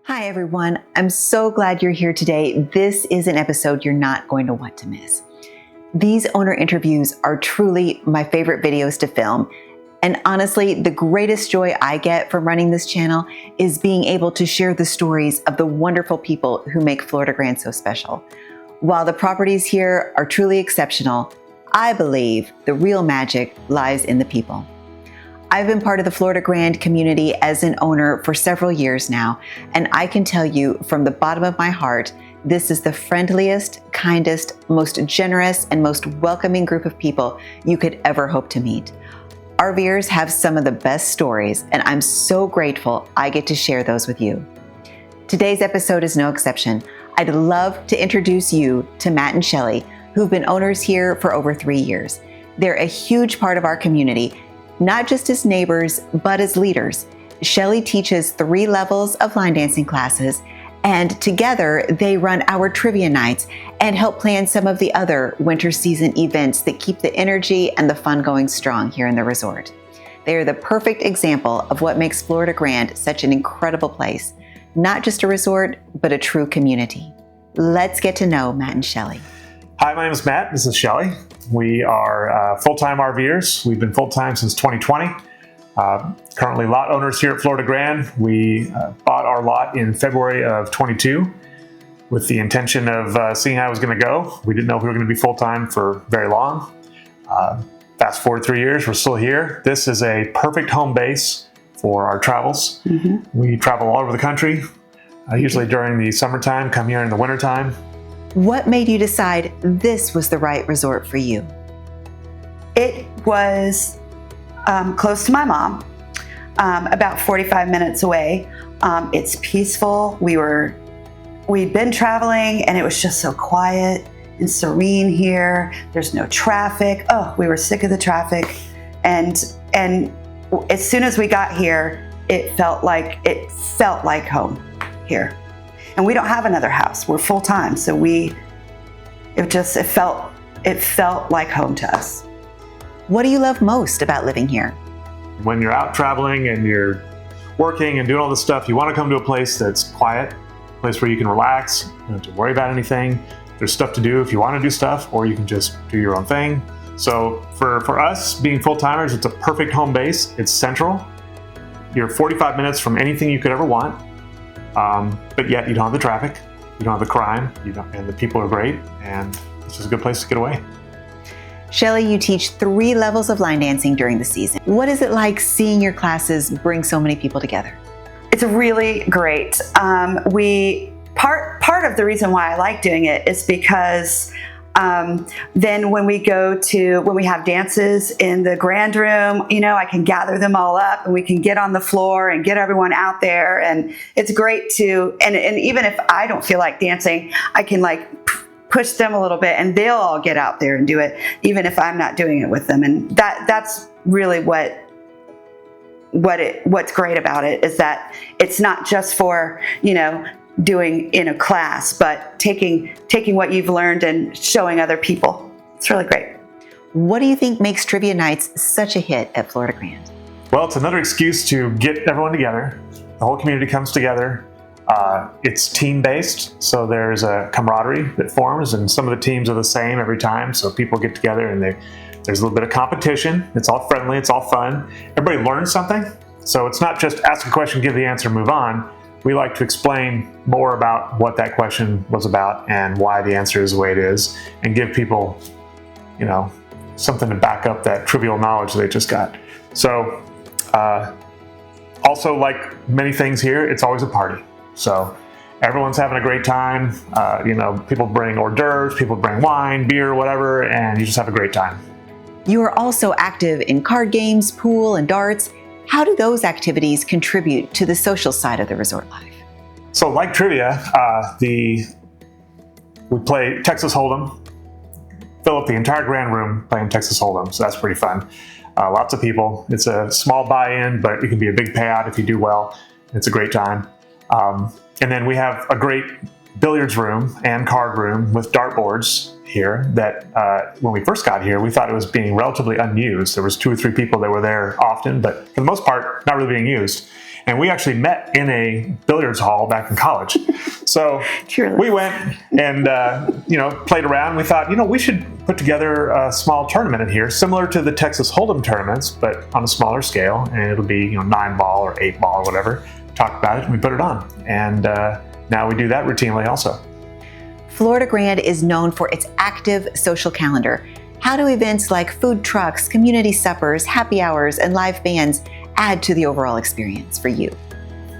Hi, everyone. I'm so glad you're here today. This is an episode you're not going to want to miss. These owner interviews are truly my favorite videos to film. And honestly, the greatest joy I get from running this channel is being able to share the stories of the wonderful people who make Florida Grande so special. While the properties here are truly exceptional, I believe the real magic lies in the people. I've been part of the Florida Grande community as an owner for several years now, and I can tell you from the bottom of my heart, this is the friendliest, kindest, most generous, and most welcoming group of people you could ever hope to meet. RVers have some of the best stories, and I'm so grateful I get to share those with you. Today's episode is no exception. I'd love to introduce you to Matt and Shelly, who've been owners here for over 3 years. They're a huge part of our community, not just as neighbors, but as leaders. Shelly teaches 3 levels of line dancing classes, and together they run our trivia nights and help plan some of the other winter season events that keep the energy and the fun going strong here in the resort. They are the perfect example of what makes Florida Grande such an incredible place, not just a resort, but a true community. Let's get to know Matt and Shelly. Hi, my name is Matt. This is Shelly. We are full-time RVers. We've been full-time since 2020. Currently lot owners here at Florida Grande. We bought our lot in February of 22 with the intention of seeing how it was going to go. We didn't know if we were going to be full-time for very long. Fast forward 3 years, we're still here. This is a perfect home base for our travels. We travel all over the country, usually during the summertime, come here in the wintertime. What made you decide this was the right resort for you? It was close to my mom, about 45 minutes away. It's peaceful. We'd been traveling and it was just so quiet and serene here. There's no traffic. Oh, we were sick of the traffic. And as soon as we got here, it felt like home here. And we don't have another house. We're full time, so it felt like home to us. What do you love most about living here? When you're out traveling and you're working and doing all this stuff, you want to come to a place that's quiet, a place where you can relax, you don't have to worry about anything. There's stuff to do if you want to do stuff, or you can just do your own thing. So for us, being full-timers, it's a perfect home base. It's central. You're 45 minutes from anything you could ever want. But yet you don't have the traffic, you don't have the crime, and the people are great, and it's just a good place to get away. Shelly, you teach 3 levels of line dancing during the season. What is it like seeing your classes bring so many people together? It's really great. Part of the reason why I like doing it is because then when we have dances in the grand room, I can gather them all up and we can get on the floor and get everyone out there. And it's great and even if I don't feel like dancing, I can push them a little bit and they'll all get out there and do it, even if I'm not doing it with them. And that's really what's great about it, is that it's not just for, doing in a class, but taking what you've learned and showing other people. It's really great. What do you think makes trivia nights such a hit at Florida Grande? Well, it's another excuse to get everyone together. The whole community comes together. It's team-based, so there's a camaraderie that forms, and some of the teams are the same every time, so people get together and there's a little bit of competition. It's all friendly, it's all fun. Everybody learns something, so it's not just ask a question, give the answer, move on. We like to explain more about what that question was about and why the answer is the way it is, and give people, something to back up that trivial knowledge they just got. So, also, like many things here, it's always a party. So everyone's having a great time. People bring hors d'oeuvres, people bring wine, beer, whatever, and you just have a great time. You are also active in card games, pool, and darts. How do those activities contribute to the social side of the resort life? So like trivia, we play Texas Hold'em, fill up the entire grand room playing Texas Hold'em, so that's pretty fun. Lots of people. It's a small buy-in, but it can be a big payout if you do well. It's a great time. And then we have a great billiards room and card room with dartboards here that when we first got here, we thought it was being relatively unused. There was 2 or 3 people that were there often, but for the most part, not really being used. And we actually met in a billiards hall back in college. So we went and, played around. We thought, we should put together a small tournament in here, similar to the Texas Hold'em tournaments, but on a smaller scale. And it'll be, 9-ball or 8-ball or whatever. Talked about it and we put it on. And now we do that routinely also. Florida Grande is known for its active social calendar. How do events like food trucks, community suppers, happy hours, and live bands add to the overall experience for you?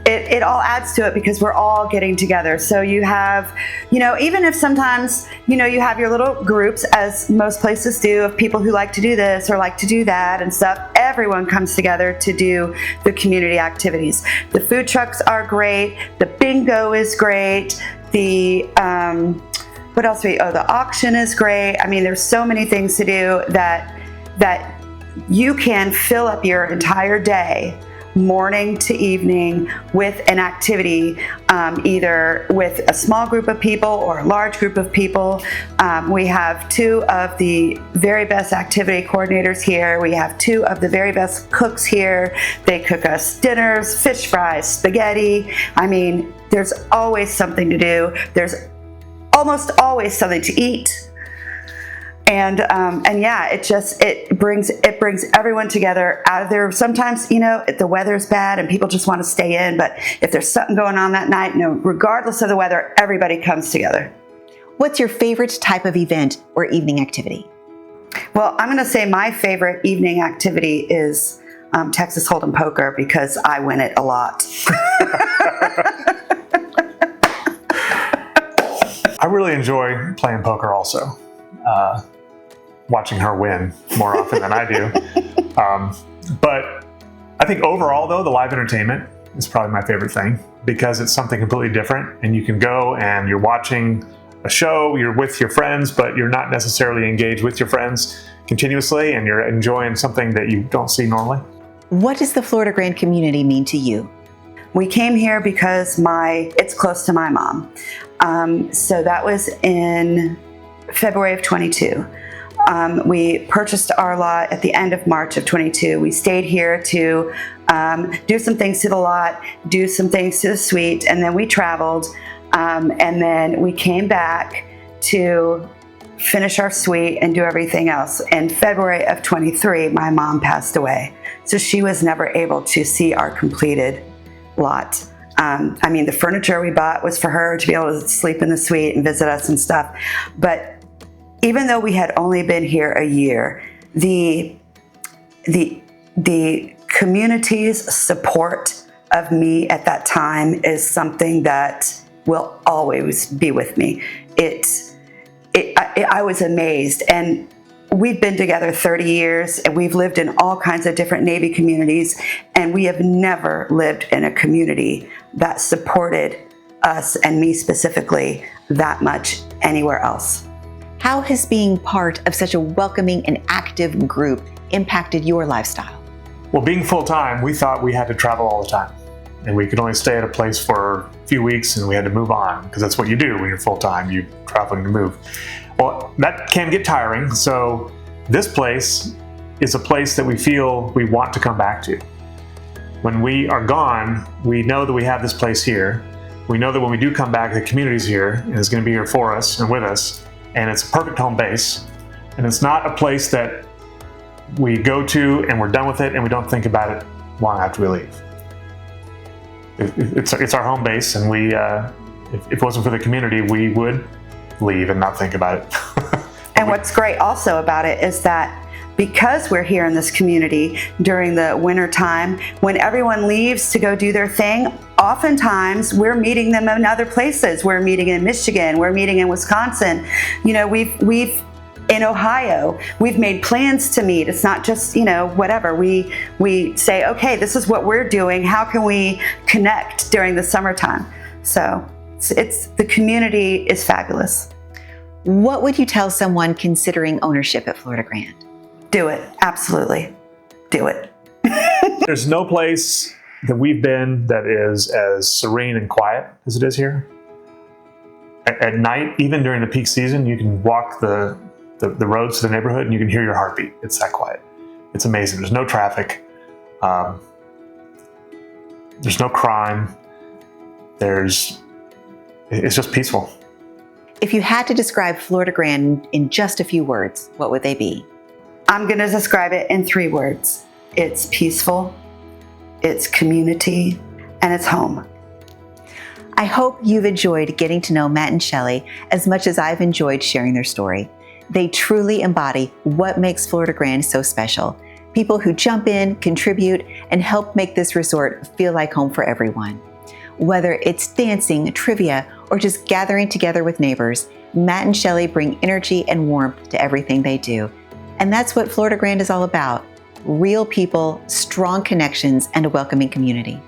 It all adds to it because we're all getting together. So you have, even if sometimes, you have your little groups, as most places do, of people who like to do this or like to do that and stuff, everyone comes together to do the community activities. The food trucks are great. The bingo is great. The, what else? The auction is great. I mean, there's so many things to do that you can fill up your entire day, morning to evening, with an activity, either with a small group of people or a large group of people. We have 2 of the very best activity coordinators here. We have 2 of the very best cooks here. They cook us dinners, fish fries, spaghetti. I mean, there's always something to do. There's almost always something to eat. And yeah, it brings everyone together out of there. Sometimes, if the weather's bad and people just want to stay in, but if there's something going on that night, regardless of the weather, everybody comes together. What's your favorite type of event or evening activity? Well, I'm going to say my favorite evening activity is Texas Hold'em poker, because I win it a lot. I really enjoy playing poker also. Watching her win more often than I do. But I think overall, though, the live entertainment is probably my favorite thing, because it's something completely different, and you can go and you're watching a show, you're with your friends, but you're not necessarily engaged with your friends continuously, and you're enjoying something that you don't see normally. What does the Florida Grande community mean to you? We came here because it's close to my mom. So that was in February of 22. We purchased our lot at the end of March of 22. We stayed here to do some things to the lot, do some things to the suite, and then we traveled. And then we came back to finish our suite and do everything else. In February of 23, my mom passed away. So she was never able to see our completed lot. The furniture we bought was for her to be able to sleep in the suite and visit us and stuff. But even though we had only been here a year, the community's support of me at that time is something that will always be with me. I was amazed, and we've been together 30 years, and we've lived in all kinds of different Navy communities, and we have never lived in a community that supported us, and me specifically, that much anywhere else. How has being part of such a welcoming and active group impacted your lifestyle? Well, being full-time, we thought we had to travel all the time, and we could only stay at a place for a few weeks, and we had to move on, because that's what you do when you're full-time, you're traveling to move. Well, that can get tiring, so this place is a place that we feel we want to come back to. When we are gone, we know that we have this place here. We know that when we do come back, the community's here, and it's going to be here for us and with us. And it's a perfect home base. And it's not a place that we go to and we're done with it and we don't think about it long after we leave. It's our home base, and we, if it wasn't for the community, we would leave and not think about it. And what's great also about it is that because we're here in this community during the winter time, when everyone leaves to go do their thing, oftentimes we're meeting them in other places. We're meeting in Michigan, we're meeting in Wisconsin. We've in Ohio, we've made plans to meet. It's not just, whatever. We say, okay, this is what we're doing. How can we connect during the summertime? So the community is fabulous. What would you tell someone considering ownership at Florida Grande? Do it. Absolutely. Do it. There's no place that we've been that is as serene and quiet as it is here. At night, even during the peak season, you can walk the roads to the neighborhood and you can hear your heartbeat. It's that quiet. It's amazing. There's no traffic. There's no crime. It's just peaceful. If you had to describe Florida Grande in just a few words, what would they be? I'm going to describe it in 3 words. It's peaceful, it's community, and it's home. I hope you've enjoyed getting to know Matt and Shelly as much as I've enjoyed sharing their story. They truly embody what makes Florida Grande so special. People who jump in, contribute, and help make this resort feel like home for everyone. Whether it's dancing, trivia, or just gathering together with neighbors, Matt and Shelly bring energy and warmth to everything they do. And that's what Florida Grande is all about. Real people, strong connections, and a welcoming community.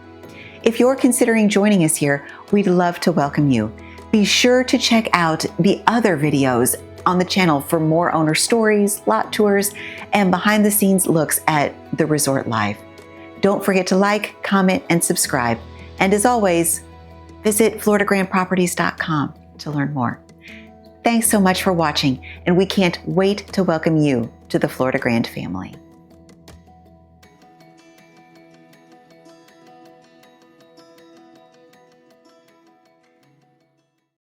If you're considering joining us here, we'd love to welcome you. Be sure to check out the other videos on the channel for more owner stories, lot tours, and behind-the-scenes looks at the resort life. Don't forget to like, comment, and subscribe. And as always, visit FloridaGrandeProperties.com to learn more. Thanks so much for watching, and we can't wait to welcome you to the Florida Grande family.